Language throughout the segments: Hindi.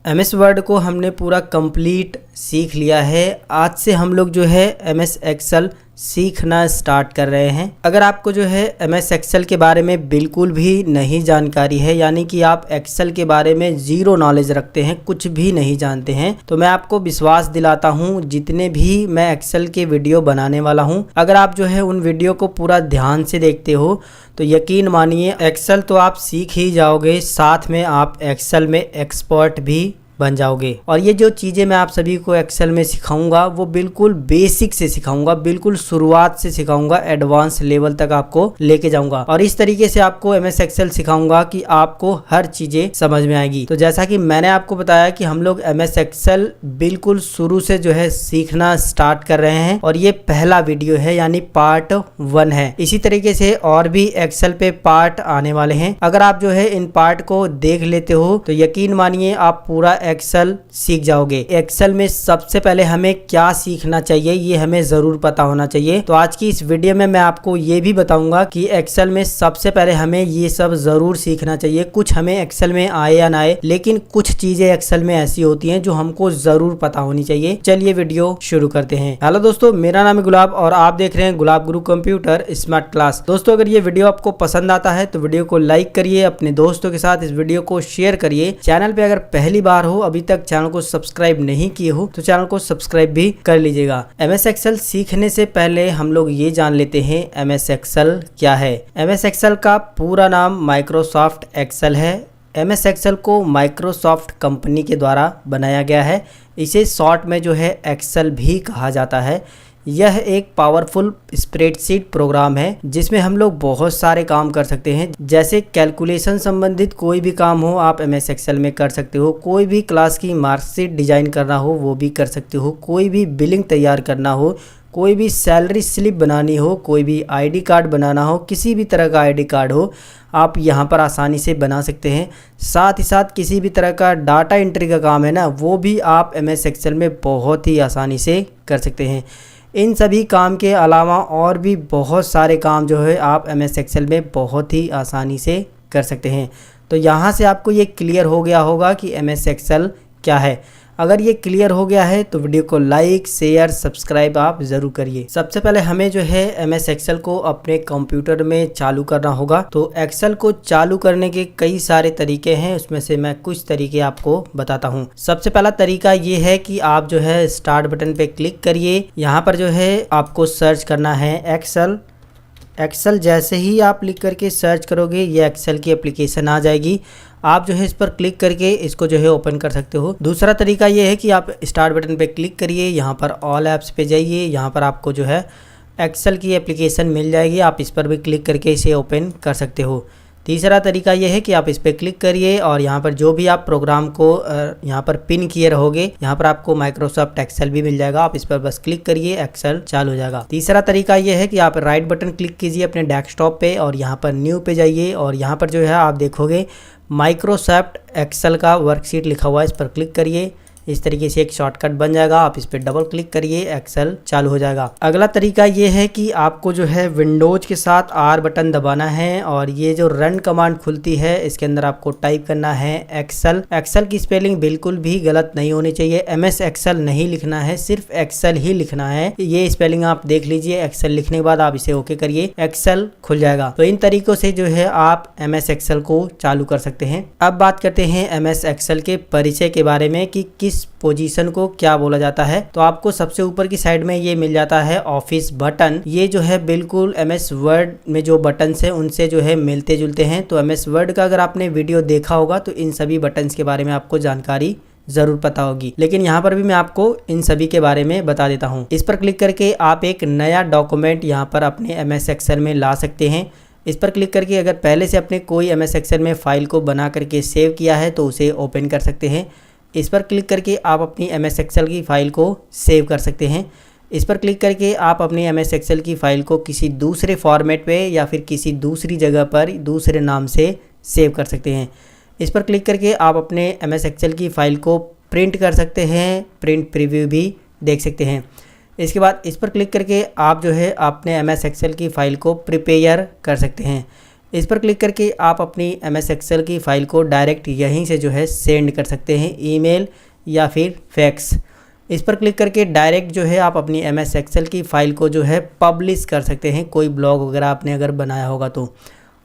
MS वर्ड को हमने पूरा कंप्लीट सीख लिया है। आज से हम लोग जो है MS एक्सेल सीखना स्टार्ट कर रहे हैं। अगर आपको जो है MS एक्सेल के बारे में बिल्कुल भी नहीं जानकारी है, यानी कि आप एक्सेल के बारे में ज़ीरो नॉलेज रखते हैं, कुछ भी नहीं जानते हैं, तो मैं आपको विश्वास दिलाता हूं जितने भी मैं एक्सेल के वीडियो बनाने वाला हूं, अगर आप जो है उन वीडियो को पूरा ध्यान से देखते हो तो यकीन मानिए एक्सेल तो आप सीख ही जाओगे, साथ में आप एक्सेल में एक्सपर्ट भी बन जाओगे। और ये जो चीज़ें मैं आप सभी को एक्सेल में सिखाऊंगा वो बिल्कुल बेसिक से सिखाऊंगा, बिल्कुल शुरुआत से सिखाऊंगा, एडवांस लेवल तक आपको लेके जाऊंगा। और इस तरीके से आपको MS एक्सेल सिखाऊंगा कि आपको हर चीज़ें समझ में आएगी। तो जैसा कि मैंने आपको बताया कि हम लोग MS एक्सेल बिल्कुल शुरू से जो है सीखना स्टार्ट कर रहे हैं और ये पहला वीडियो है, यानी पार्ट 1 है। इसी तरीके से और भी एक्सेल पे पार्ट आने वाले हैं। अगर आप जो है इन पार्ट को देख लेते हो तो यकीन मानिए आप पूरा एक्सेल सीख जाओगे। एक्सेल में सबसे पहले हमें क्या सीखना चाहिए ये हमें जरूर पता होना चाहिए। तो आज की इस वीडियो में मैं आपको ये भी बताऊंगा कि एक्सेल में सबसे पहले हमें ये सब जरूर सीखना चाहिए। कुछ हमें एक्सेल में आए या ना आए, लेकिन कुछ चीजें एक्सेल में ऐसी होती हैं जो हमको जरूर पता होनी चाहिए। चलिए वीडियो शुरू करते हैं। हेलो दोस्तों, मेरा नाम है गुलाब और आप देख रहे हैं गुलाब गुरु कंप्यूटर स्मार्ट क्लास। दोस्तों, अगर ये वीडियो आपको पसंद आता है तो वीडियो को लाइक करिए, अपने दोस्तों के साथ इस वीडियो को शेयर करिए। चैनल पे अगर पहली बार हो, अभी तक चैनल को सब्सक्राइब नहीं किए हो तो चैनल को सब्सक्राइब भी कर लीजिएगा। MS एक्सेल सीखने से पहले हम लोग ये जान लेते हैं MS एक्सेल क्या है। MS एक्सेल का पूरा नाम माइक्रोसॉफ्ट एक्सेल है। MS एक्सेल को माइक्रोसॉफ्ट कंपनी के द्वारा बनाया गया है। इसे शॉर्ट में जो है एक्सेल भी कहा जाता है। यह एक पावरफुल स्प्रेडशीट प्रोग्राम है जिसमें हम लोग बहुत सारे काम कर सकते हैं। जैसे कैलकुलेशन संबंधित कोई भी काम हो आप MS एक्सेल में कर सकते हो। कोई भी क्लास की मार्कशीट डिजाइन करना हो वो भी कर सकते हो। कोई भी बिलिंग तैयार करना हो, कोई भी सैलरी स्लिप बनानी हो, कोई भी ID कार्ड बनाना हो, किसी भी तरह का ID कार्ड हो आप यहाँ पर आसानी से बना सकते हैं। साथ ही साथ किसी भी तरह का डाटा एंट्री का काम है ना, वो भी आप MS एक्सेल में बहुत ही आसानी से कर सकते हैं। इन सभी काम के अलावा और भी बहुत सारे काम जो है आप MS एक्सेल में बहुत ही आसानी से कर सकते हैं। तो यहाँ से आपको ये क्लियर हो गया होगा कि MS एक्सेल क्या है। अगर ये क्लियर हो गया है तो वीडियो को लाइक, शेयर, सब्सक्राइब आप ज़रूर करिए। सबसे पहले हमें जो है MS एक्सेल को अपने कंप्यूटर में चालू करना होगा। तो एक्सेल को चालू करने के कई सारे तरीके हैं, उसमें से मैं कुछ तरीके आपको बताता हूँ। सबसे पहला तरीका ये है कि आप जो है स्टार्ट बटन पे क्लिक करिए। यहाँ पर जो है आपको सर्च करना है एक्सेल। एक्सेल जैसे ही आप लिख करके सर्च करोगे ये एक्सेल की एप्लीकेशन आ जाएगी। आप जो है इस पर क्लिक करके इसको जो है ओपन कर सकते हो। दूसरा तरीका ये है कि आप स्टार्ट बटन पे क्लिक करिए, यहाँ पर ऑल ऐप्स पे जाइए, यहाँ पर आपको जो है एक्सेल की एप्लीकेशन मिल जाएगी। आप इस पर भी क्लिक करके इसे ओपन कर सकते हो। तीसरा तरीका ये है कि आप इस पर क्लिक करिए और यहाँ पर जो भी आप प्रोग्राम को यहाँ पर पिन किए रहोगे, यहाँ पर आपको माइक्रोसॉफ्ट एक्सेल भी मिल जाएगा। आप इस पर बस क्लिक करिए, एक्सेल चालू हो जाएगा। तीसरा तरीका ये है कि आप राइट बटन क्लिक कीजिए अपने डेस्कटॉप पे और यहाँ पर न्यू पे जाइए और यहाँ पर जो है आप देखोगे माइक्रोसॉफ्ट एक्सेल का वर्कशीट लिखा हुआ है, इस पर क्लिक करिए। इस तरीके से एक शॉर्टकट बन जाएगा, आप इस पर डबल क्लिक करिए, एक्सेल चालू हो जाएगा। अगला तरीका ये है कि आपको जो है विंडोज के साथ R बटन दबाना है और ये जो रन कमांड खुलती है इसके अंदर आपको टाइप करना है एक्सेल। एक्सेल की स्पेलिंग बिल्कुल भी गलत नहीं होनी चाहिए। MS एक्सेल नहीं लिखना है, सिर्फ एक्सेल ही लिखना है। ये स्पेलिंग आप देख लीजिए। एक्सेल लिखने के बाद आप इसे ओके करिए, एक्सेल खुल जाएगा। तो इन तरीकों से जो है आप MS एक्सेल को चालू कर सकते हैं। अब बात करते हैं MS एक्सेल के परिचय के बारे में कि किस पोजीशन को क्या बोला जाता है। तो आपको सबसे ऊपर की साइड में ये मिल जाता है ऑफिस बटन। ये जो है बिल्कुल MS वर्ड में जो बटन है उनसे जो है मिलते जुलते हैं। तो MS वर्ड का अगर आपने वीडियो देखा होगा तो इन सभी बटन्स के बारे में आपको जानकारी जरूर पता होगी, लेकिन यहाँ पर भी मैं आपको इन सभी के बारे में बता देता हूँ। इस पर क्लिक करके आप एक नया डॉक्यूमेंट यहाँ पर अपने MS एक्सेल में ला सकते हैं। इस पर क्लिक करके अगर पहले से अपने कोई MS एक्सेल में फाइल को बना करके सेव किया है तो उसे ओपन कर सकते हैं। इस पर क्लिक करके आप अपनी MS एक्सेल की फ़ाइल को सेव कर सकते हैं। इस पर क्लिक करके आप अपनी MS एक्सेल की फ़ाइल को किसी दूसरे फॉर्मेट पे या फिर किसी दूसरी जगह पर दूसरे नाम से सेव कर सकते हैं। इस पर क्लिक करके आप अपने MS एक्सेल की फ़ाइल को प्रिंट कर सकते हैं, प्रिंट प्रीव्यू भी देख सकते हैं। इसके बाद इस पर क्लिक करके आप जो है अपने MS एक्सेल की फ़ाइल को प्रिपेयर कर सकते हैं। इस पर क्लिक करके आप अपनी MS एक्सेल की फ़ाइल को डायरेक्ट यहीं से जो है सेंड कर सकते हैं, ईमेल या फिर फैक्स। इस पर क्लिक करके डायरेक्ट जो है आप अपनी MS एक्सेल की फ़ाइल को जो है पब्लिश कर सकते हैं, कोई ब्लॉग वगैरह आपने अगर बनाया होगा तो।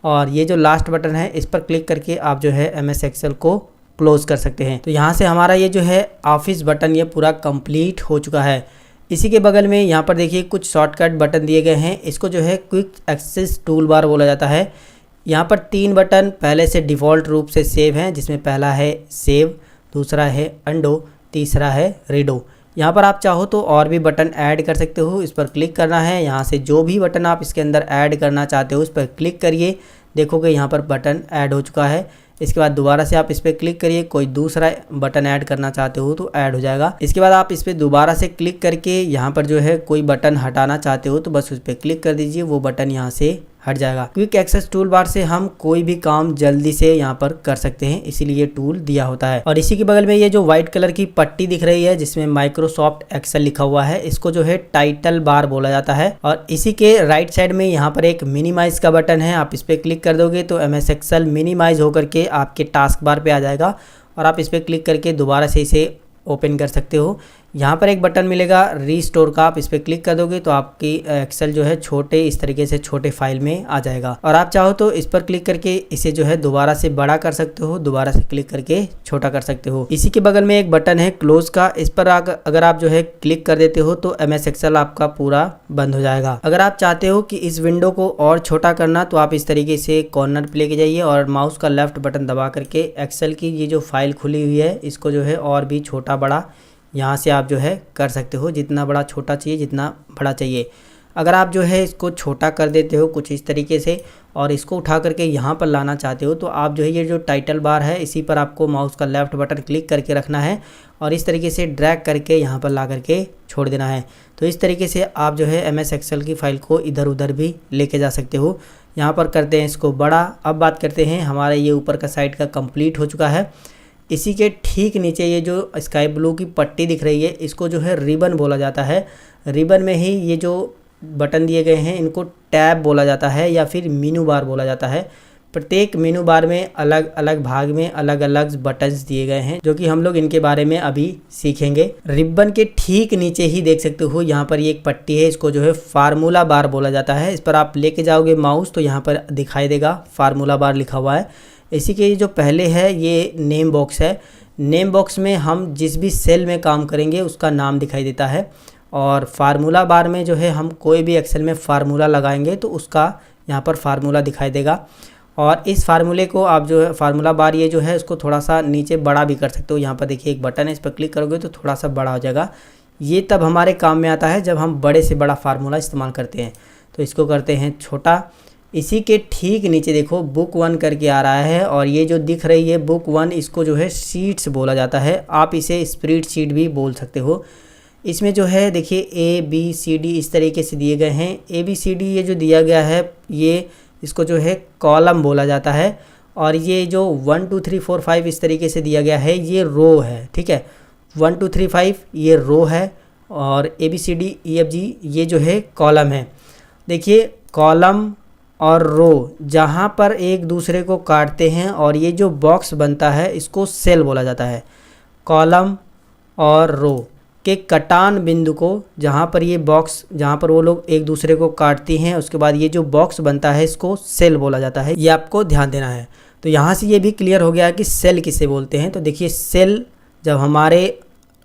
और ये जो लास्ट बटन है इस पर क्लिक करके आप जो है MS एक्सेल को क्लोज़ कर सकते हैं। तो यहाँ से हमारा ये जो है ऑफिस बटन ये पूरा कंप्लीट हो चुका है। इसी के बगल में यहाँ पर देखिए कुछ शॉर्टकट बटन दिए गए हैं, इसको जो है क्विक एक्सेस टूल बार बोला जाता है। यहाँ पर 3 बटन पहले से डिफ़ॉल्ट रूप से सेव हैं, जिसमें पहला है सेव, दूसरा है अंडो, तीसरा है रीडो। यहाँ पर आप चाहो तो और भी बटन ऐड कर सकते हो, इस पर क्लिक करना है। यहाँ से जो भी बटन आप इसके अंदर ऐड करना चाहते हो उस पर क्लिक करिए, देखोगे यहाँ पर बटन ऐड हो चुका है। इसके बाद दोबारा से आप इस पर क्लिक करिए, कोई दूसरा बटन ऐड करना चाहते हो तो ऐड हो जाएगा। इसके बाद आप इस पर दोबारा से क्लिक करके यहाँ पर जो है कोई बटन हटाना चाहते हो तो बस उस पर क्लिक कर दीजिए, वो बटन यहाँ से हट जाएगा। क्विक एक्सेस टूल बार से हम कोई भी काम जल्दी से यहाँ पर कर सकते हैं, इसीलिए टूल दिया होता है। और इसी के बगल में ये जो व्हाइट कलर की पट्टी दिख रही है जिसमें माइक्रोसॉफ्ट एक्सेल लिखा हुआ है, इसको जो है टाइटल बार बोला जाता है। और इसी के राइट साइड में यहाँ पर एक मिनिमाइज का बटन है, आप इस पर क्लिक कर दोगे तो MS एक्सेल मिनिमाइज होकर के आपके टास्क बार पे आ जाएगा और आप इस पर क्लिक करके दोबारा से इसे ओपन कर सकते हो। यहाँ पर एक बटन मिलेगा रीस्टोर का, आप इस पर क्लिक कर दोगे तो आपकी एक्सेल जो है छोटे इस तरीके से छोटे फाइल में आ जाएगा। और आप चाहो तो इस पर क्लिक करके इसे जो है दोबारा से बड़ा कर सकते हो, दोबारा से क्लिक करके छोटा कर सकते हो। इसी के बगल में एक बटन है क्लोज का, इस पर अगर आप जो है क्लिक कर देते हो तो MS एक्सेल आपका पूरा बंद हो जाएगा। अगर आप चाहते हो कि इस विंडो को और छोटा करना तो आप इस तरीके से कॉर्नर पे लेके जाइए और माउस का लेफ्ट बटन दबा करके एक्सेल की ये जो फाइल खुली हुई है इसको जो है और भी छोटा बड़ा यहाँ से आप जो है कर सकते हो, जितना बड़ा छोटा चाहिए जितना बड़ा चाहिए। अगर आप जो है इसको छोटा कर देते हो कुछ इस तरीके से और इसको उठा करके यहाँ पर लाना चाहते हो तो आप जो है ये जो टाइटल बार है इसी पर आपको माउस का लेफ्ट बटन क्लिक करके रखना है और इस तरीके से ड्रैग करके यहाँ पर ला करके छोड़ देना है। तो इस तरीके से आप जो है MS एक्सेल की फ़ाइल को इधर उधर भी लेके जा सकते हो। यहाँ पर करते हैं इसको बड़ा। अब बात करते हैं, हमारा ये ऊपर का साइड का कंप्लीट हो चुका है। इसी के ठीक नीचे ये जो स्काई ब्लू की पट्टी दिख रही है इसको जो है रिबन बोला जाता है। रिबन में ही ये जो बटन दिए गए हैं इनको टैब बोला जाता है या फिर मेनू बार बोला जाता है। प्रत्येक मेनू बार में अलग अलग भाग में अलग अलग बटन्स दिए गए हैं जो कि हम लोग इनके बारे में अभी सीखेंगे। रिबन के ठीक नीचे ही देख सकते हो यहाँ पर ये एक पट्टी है, इसको जो है फार्मूला बार बोला जाता है। इस पर आप लेके जाओगे माउस तो यहाँ पर दिखाई देगा फार्मूला बार लिखा हुआ है। इसी के जो पहले है ये नेम बॉक्स है, नेम बॉक्स में हम जिस भी सेल में काम करेंगे उसका नाम दिखाई देता है। और फार्मूला बार में जो है हम कोई भी एक्सेल में फार्मूला लगाएंगे तो उसका यहाँ पर फार्मूला दिखाई देगा। और इस फार्मूले को आप जो है फार्मूला बार ये जो है उसको थोड़ा सा नीचे बड़ा भी कर सकते हो। यहाँ पर देखिए एक बटन है, इस पर क्लिक करोगे तो थोड़ा सा बड़ा हो जाएगा। ये तब हमारे काम में आता है जब हम बड़े से बड़ा फार्मूला इस्तेमाल करते हैं। तो इसको करते हैं छोटा। इसी के ठीक नीचे देखो बुक 1 करके आ रहा है और ये जो दिख रही है बुक 1 इसको जो है शीट्स बोला जाता है, आप इसे स्प्रेडशीट भी बोल सकते हो। इसमें जो है देखिए ABCD इस तरीके से दिए गए हैं। ABCD ये जो दिया गया है ये इसको जो है कॉलम बोला जाता है और ये जो 1 2 3 4 5 इस तरीके से दिया गया है ये रो है, ठीक है। 1 2 3 5 ये रो है और ABCDEFG ये जो है कॉलम है। देखिए कॉलम और रो जहाँ पर एक दूसरे को काटते हैं और ये जो बॉक्स बनता है इसको सेल बोला जाता है। कॉलम और रो के कटान बिंदु को जहाँ पर ये बॉक्स जहाँ पर वो लोग एक दूसरे को काटती हैं उसके बाद ये जो बॉक्स बनता है इसको सेल बोला जाता है, ये आपको ध्यान देना है। तो यहाँ से ये भी क्लियर हो गया कि सेल किसे बोलते हैं। तो देखिए सेल जब हमारे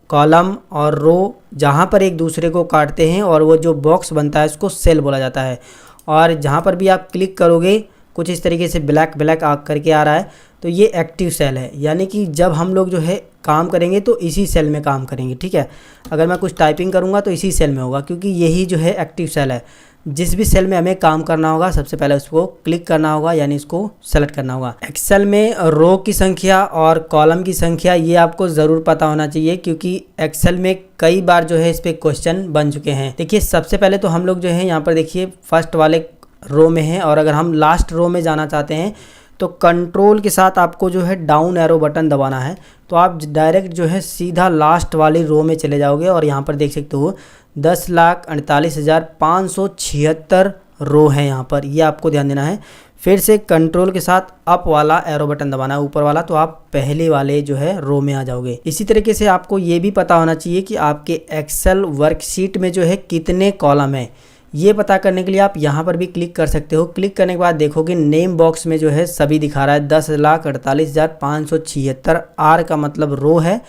कॉलम और रो जहाँ पर एक दूसरे को काटते हैं और वो जो बॉक्स बनता है उसको सेल बोला जाता है। और जहाँ पर भी आप क्लिक करोगे कुछ इस तरीके से ब्लैक ब्लैक आग करके आ रहा है तो ये एक्टिव सेल है, यानी कि जब हम लोग जो है काम करेंगे तो इसी सेल में काम करेंगे, ठीक है। अगर मैं कुछ टाइपिंग करूँगा तो इसी सेल में होगा क्योंकि यही जो है एक्टिव सेल है। जिस भी सेल में हमें काम करना होगा सबसे पहले उसको क्लिक करना होगा यानी इसको सेलेक्ट करना होगा। एक्सेल में रो की संख्या और कॉलम की संख्या ये आपको ज़रूर पता होना चाहिए क्योंकि एक्सेल में कई बार जो है इस पर क्वेश्चन बन चुके हैं। देखिए सबसे पहले तो हम लोग जो है यहाँ पर देखिए फर्स्ट वाले रो में है और अगर हम लास्ट रो में जाना चाहते हैं तो कंट्रोल के साथ आपको जो है डाउन एरो बटन दबाना है तो आप डायरेक्ट जो है सीधा लास्ट वाली रो में चले जाओगे और यहाँ पर देख सकते हो 10,48,576 रो है यहाँ पर, ये आपको ध्यान देना है। फिर से कंट्रोल के साथ अप वाला एरो बटन दबाना है, ऊपर वाला, तो आप पहले वाले जो है रो में आ जाओगे। इसी तरीके से आपको ये भी पता होना चाहिए कि आपके एक्सेल वर्कशीट में जो है कितने कॉलम है। ये पता करने के लिए आप यहाँ पर भी क्लिक कर सकते हो। क्लिक करने के बाद देखोगे नेम बॉक्स में जो है सभी दिखा रहा है 10,48,576। आर का मतलब रो है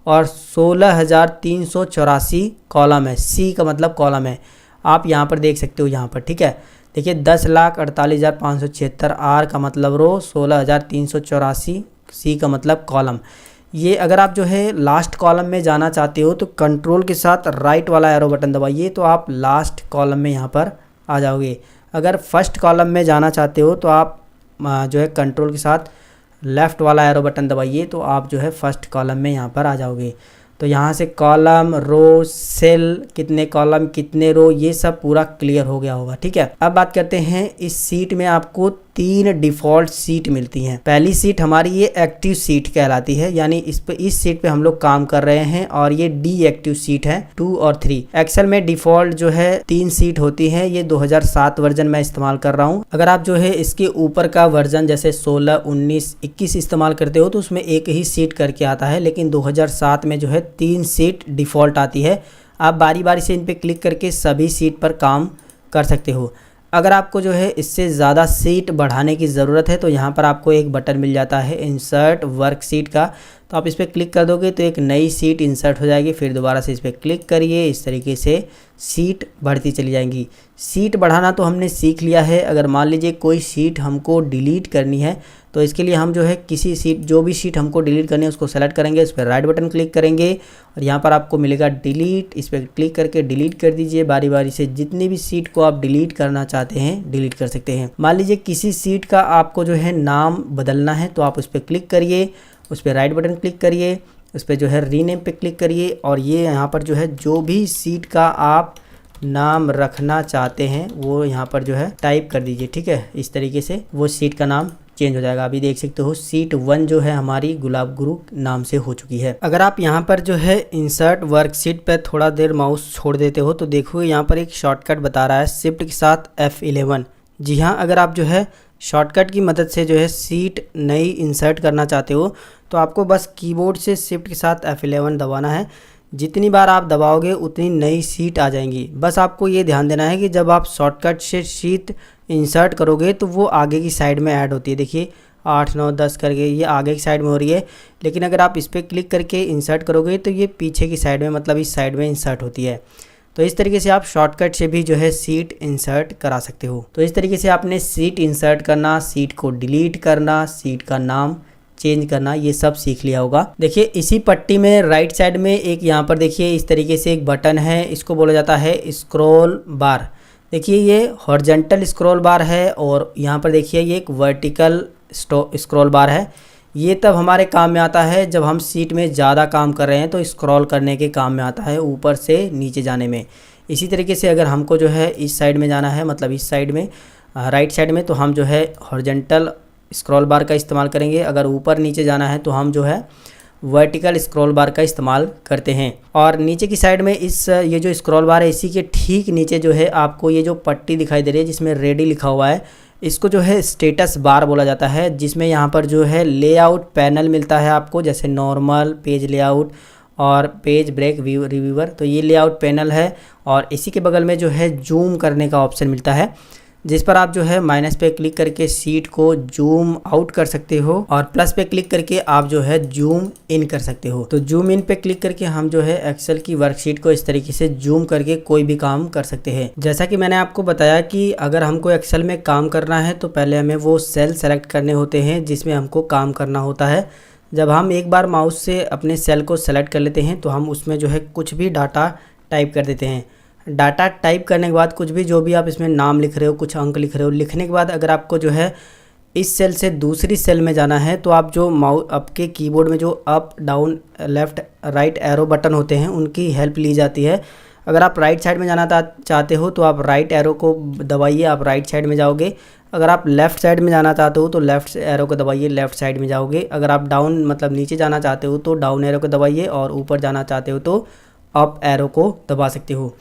और 16,384 कॉलम है। सी का मतलब कॉलम है, आप यहाँ पर देख सकते हो यहाँ पर, ठीक है। देखिए 10,48,576, आर का मतलब रो, 16,384, सी का मतलब कॉलम। ये अगर आप जो है लास्ट कॉलम में जाना चाहते हो तो कंट्रोल के साथ राइट वाला एरो बटन दबाइए तो आप लास्ट कॉलम में यहाँ पर आ जाओगे। अगर फर्स्ट कॉलम में जाना चाहते हो तो आप जो है कंट्रोल के साथ लेफ़्ट वाला एरो बटन दबाइए तो आप जो है फर्स्ट कॉलम में यहाँ पर आ जाओगे। तो यहाँ से कॉलम, रो, सेल, कितने कॉलम कितने रो, ये सब पूरा क्लियर हो गया होगा, ठीक है। अब बात करते हैं इस सीट में आपको 3 डिफ़ॉल्ट सीट मिलती हैं। पहली सीट हमारी ये एक्टिव सीट कहलाती है, यानी इस सीट पे हम लोग काम कर रहे हैं और ये डीएक्टिव सीट है 2 और 3। एक्सेल में डिफ़ॉल्ट जो है 3 सीट होती है। ये 2007 वर्जन में इस्तेमाल कर रहा हूँ। अगर आप जो है इसके ऊपर का वर्जन जैसे 16, 19, 21 इस्तेमाल करते हो तो उसमें एक ही सीट करके आता है, लेकिन 2007 में जो है 3 सीट डिफ़ॉल्ट आती है। आप बारी बारी से इन पे क्लिक करके सभी सीट पर काम कर सकते हो। अगर आपको जो है इससे ज़्यादा सीट बढ़ाने की ज़रूरत है तो यहाँ पर आपको एक बटन मिल जाता है इंसर्ट वर्कशीट का, तो आप इस पर क्लिक कर दोगे तो एक नई सीट इंसर्ट हो जाएगी। फिर दोबारा से इस पर क्लिक करिए, इस तरीके से सीट बढ़ती चली जाएंगी। सीट बढ़ाना तो हमने सीख लिया है। अगर मान लीजिए कोई सीट हमको डिलीट करनी है तो इसके लिए हम जो है किसी सीट, जो भी सीट हमको डिलीट करनी है उसको सेलेक्ट करेंगे, उस पर राइट बटन क्लिक करेंगे और यहाँ पर आपको मिलेगा डिलीट। इस पर क्लिक करके डिलीट कर दीजिए। बारी बारी से जितनी भी सीट को आप डिलीट करना चाहते हैं डिलीट कर सकते हैं। मान लीजिए किसी सीट का आपको जो है नाम बदलना है तो आप उस पर क्लिक करिए, उस पर राइट बटन क्लिक करिए, उस पर जो है रीनेम पे क्लिक करिए और ये यहाँ पर जो है जो भी सीट का आप नाम रखना चाहते हैं वो यहाँ पर जो है टाइप कर दीजिए, ठीक है। इस तरीके से वो सीट का नाम चेंज हो जाएगा। अभी देख सकते हो सीट 1 जो है हमारी गुलाब गुरु नाम से हो चुकी है। अगर आप यहाँ पर जो है इंसर्ट वर्कशीट पर थोड़ा देर माउस छोड़ देते हो तो देखो यहाँ पर एक शॉर्टकट बता रहा है शिफ्ट के साथ F11। जी हाँ, अगर आप जो है शॉर्टकट की मदद से जो है सीट नई इंसर्ट करना चाहते हो तो आपको बस कीबोर्ड से शिफ्ट के साथ F11 दबाना है। जितनी बार आप दबाओगे उतनी नई सीट आ जाएंगी। बस आपको ये ध्यान देना है कि जब आप शॉर्टकट से सीट इंसर्ट करोगे तो वो आगे की साइड में ऐड होती है। देखिए 8, 9, 10 करके ये आगे की साइड में हो रही है, लेकिन अगर आप इस पर क्लिक करके इंसर्ट करोगे तो ये पीछे की साइड में, मतलब इस साइड में इंसर्ट होती है। तो इस तरीके से आप शॉर्टकट से भी जो है सीट इंसर्ट करा सकते हो। तो इस तरीके से आपने सीट इंसर्ट करना, सीट को डिलीट करना, सीट का नाम चेंज करना, ये सब सीख लिया होगा। देखिए इसी पट्टी में राइट साइड में एक यहाँ पर देखिए इस तरीके से एक बटन है, इसको बोला जाता है स्क्रॉल बार। देखिए ये हॉरिजॉन्टल स्क्रॉल बार है और यहाँ पर देखिए ये एक वर्टिकल स्क्रॉल बार है। ये तब हमारे काम में आता है जब हम सीट में ज़्यादा काम कर रहे हैं तो स्क्रॉल करने के काम में आता है, ऊपर से नीचे जाने में। इसी तरीके से अगर हमको जो है इस साइड में जाना है, मतलब इस साइड में राइट साइड में, तो हम जो है हॉरिजॉन्टल स्क्रॉल बार का इस्तेमाल करेंगे। अगर ऊपर नीचे जाना है तो हम जो है वर्टिकल स्क्रॉल बार का इस्तेमाल करते हैं। और नीचे की साइड में ये जो स्क्रॉल बार है इसी के ठीक नीचे जो है आपको ये जो पट्टी दिखाई दे रही है जिसमें रेडी लिखा हुआ है, इसको जो है स्टेटस बार बोला जाता है, जिसमें यहाँ पर जो है लेआउट पैनल मिलता है आपको, जैसे नॉर्मल, पेज लेआउट और पेज ब्रेक रिव्यूअर। तो ये लेआउट पैनल है और इसी के बगल में जो है जूम करने का ऑप्शन मिलता है, जिस पर आप जो है माइनस पे क्लिक करके सीट को जूम आउट कर सकते हो और प्लस पे क्लिक करके आप जो है जूम इन कर सकते हो। तो जूम इन पे क्लिक करके हम जो है एक्सेल की वर्कशीट को इस तरीके से जूम करके कोई भी काम कर सकते हैं। जैसा कि मैंने आपको बताया कि अगर हमको एक्सेल में काम करना है तो पहले हमें वो सेल सेलेक्ट करने होते हैं जिसमें हमको काम करना होता है। जब हम एक बार माउस से अपने सेल को सेलेक्ट कर लेते हैं तो हम उसमें जो है कुछ भी डाटा टाइप कर देते हैं। डाटा टाइप करने के बाद कुछ भी, जो भी आप इसमें नाम लिख रहे हो, कुछ अंक लिख रहे हो, लिखने के बाद अगर आपको जो है इस सेल से दूसरी सेल में जाना है तो आप जो आपके कीबोर्ड में जो up, down, left, right arrow button होते हैं उनकी हेल्प ली जाती है। अगर आप राइट साइड में जाना चाहते हो तो आप राइट एरो को दबाइए, आप राइट साइड में जाओगे। अगर आप लेफ़्ट साइड में जाना चाहते हो तो लेफ़्ट एरो को दबाइए, लेफ़्ट साइड में जाओगे। अगर आप डाउन मतलब नीचे जाना चाहते हो तो डाउन एरो को दबाइए और ऊपर जाना चाहते हो तो अप एरो को दबा सकते हो।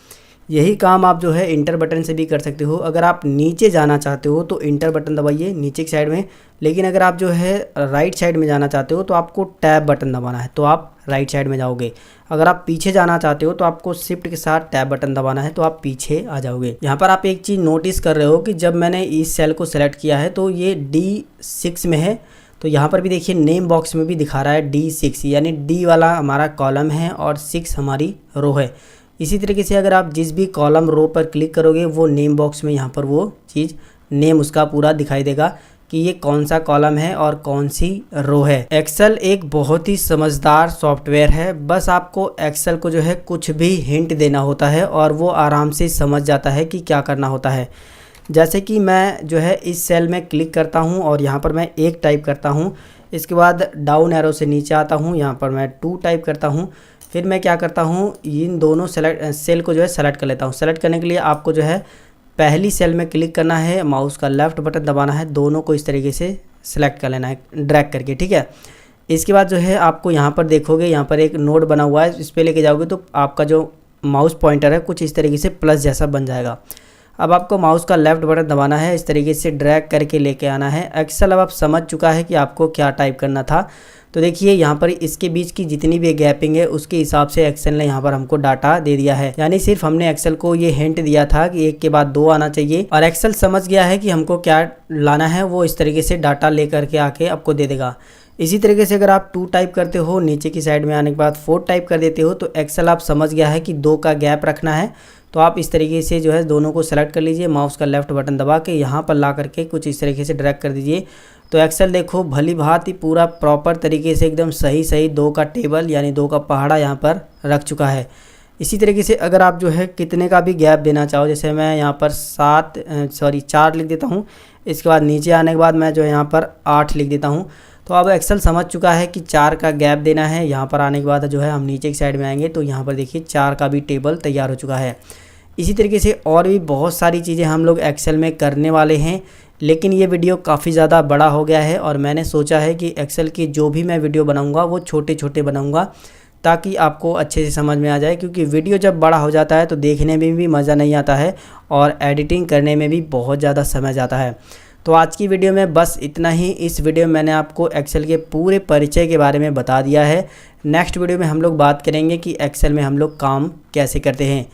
यही काम आप जो है इंटर बटन से भी कर सकते हो। अगर आप नीचे जाना चाहते हो तो इंटर बटन दबाइए नीचे की साइड में, लेकिन अगर आप जो है राइट साइड में जाना चाहते हो तो आपको टैब बटन दबाना है, तो आप राइट साइड में जाओगे। अगर आप पीछे जाना चाहते हो तो आपको शिफ्ट के साथ टैब बटन दबाना है, तो आप पीछे आ जाओगे। यहाँ पर आप एक चीज़ नोटिस कर रहे हो कि जब मैंने इस सेल को सेलेक्ट किया है तो ये D6 में है, तो यहाँ पर भी देखिए नेम बॉक्स में भी दिखा रहा है D6, यानी D वाला हमारा कॉलम है और 6 हमारी रो है। इसी तरीके से अगर आप जिस भी कॉलम रो पर क्लिक करोगे वो नेम बॉक्स में यहाँ पर वो चीज़ नेम उसका पूरा दिखाई देगा कि ये कौन सा कॉलम है और कौन सी रो है। एक्सेल एक बहुत ही समझदार सॉफ्टवेयर है, बस आपको एक्सेल को जो है कुछ भी हिंट देना होता है और वो आराम से समझ जाता है कि क्या करना होता है। जैसे कि मैं जो है इस सेल में क्लिक करता हूँ और यहाँ पर मैं 1 टाइप करता हूँ, इसके बाद डाउन एरो से नीचे आता हूँ, यहाँ पर मैं 2 टाइप करता हूँ, फिर मैं क्या करता हूँ इन दोनों सेल को जो है सेलेक्ट कर लेता हूँ। सेलेक्ट करने के लिए आपको जो है पहली सेल में क्लिक करना है, माउस का लेफ़्ट बटन दबाना है, दोनों को इस तरीके से सेलेक्ट कर लेना है ड्रैग करके, ठीक है। इसके बाद जो है आपको यहाँ पर देखोगे यहाँ पर एक नोड बना हुआ है, इस पर लेके जाओगे तो आपका जो माउस पॉइंटर है कुछ इस तरीके से प्लस जैसा बन जाएगा। अब आपको माउस का लेफ़्ट बटन दबाना है, इस तरीके से ड्रैग करके लेके आना है। एक्सेल अब आप समझ चुका है कि आपको क्या टाइप करना था। तो देखिए यहाँ पर इसके बीच की जितनी भी गैपिंग है उसके हिसाब से एक्सेल ने यहाँ पर हमको डाटा दे दिया है, यानी सिर्फ हमने एक्सेल को ये हिंट दिया था कि 1 के बाद 2 आना चाहिए और एक्सेल समझ गया है कि हमको क्या लाना है, वो इस तरीके से डाटा लेकर के आके आपको दे देगा। इसी तरीके से अगर आप 2 टाइप करते हो, नीचे की साइड में आने के बाद 4 टाइप कर देते हो, तो एक्सेल आप समझ गया है कि 2 का गैप रखना है। तो आप इस तरीके से जो है दोनों को सेलेक्ट कर लीजिए, माउस का लेफ़्ट बटन दबा के यहाँ पर ला करके कुछ इस तरीके से ड्रैग कर दीजिए। तो एक्सेल देखो भली भांति पूरा प्रॉपर तरीके से एकदम सही 2 का टेबल यानी 2 का पहाड़ा यहाँ पर रख चुका है। इसी तरीके से अगर आप जो है कितने का भी गैप देना चाहो, जैसे मैं यहाँ पर 4 लिख देता हूँ, इसके बाद नीचे आने के बाद मैं जो है यहाँ पर 8 लिख देता हूँ। तो अब एक्सेल समझ चुका है कि 4 का गैप देना है। यहाँ पर आने के बाद जो है हम नीचे की साइड में आएंगे तो यहाँ पर देखिए 4 का भी टेबल तैयार हो चुका है। इसी तरीके से और भी बहुत सारी चीज़ें हम लोग एक्सेल में करने वाले हैं, लेकिन ये वीडियो काफ़ी ज़्यादा बड़ा हो गया है और मैंने सोचा है कि एक्सेल की जो भी मैं वीडियो बनाऊंगा वो छोटे बनाऊंगा ताकि आपको अच्छे से समझ में आ जाए, क्योंकि वीडियो जब बड़ा हो जाता है तो देखने में भी मज़ा नहीं आता है और एडिटिंग करने में भी बहुत ज़्यादा समय जाता है। तो आज की वीडियो में बस इतना ही। इस वीडियो में मैंने आपको एक्सेल के पूरे परिचय के बारे में बता दिया है। नेक्स्ट वीडियो में हम लोग बात करेंगे कि एक्सेल में हम लोग काम कैसे करते हैं।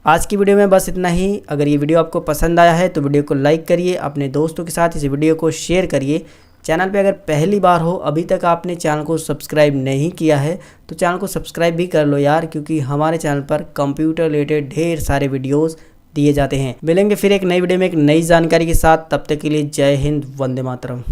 आज की वीडियो में बस इतना ही। अगर ये वीडियो आपको पसंद आया है तो वीडियो को लाइक करिए, अपने दोस्तों के साथ इस वीडियो को शेयर करिए। चैनल पे अगर पहली बार हो, अभी तक आपने चैनल को सब्सक्राइब नहीं किया है तो चैनल को सब्सक्राइब भी कर लो यार, क्योंकि हमारे चैनल पर कंप्यूटर रिलेटेड ढेर सारे वीडियोज़ दिए जाते हैं। मिलेंगे फिर एक नई वीडियो में एक नई जानकारी के साथ, तब तक के लिए जय हिंद, वंदे मातरम।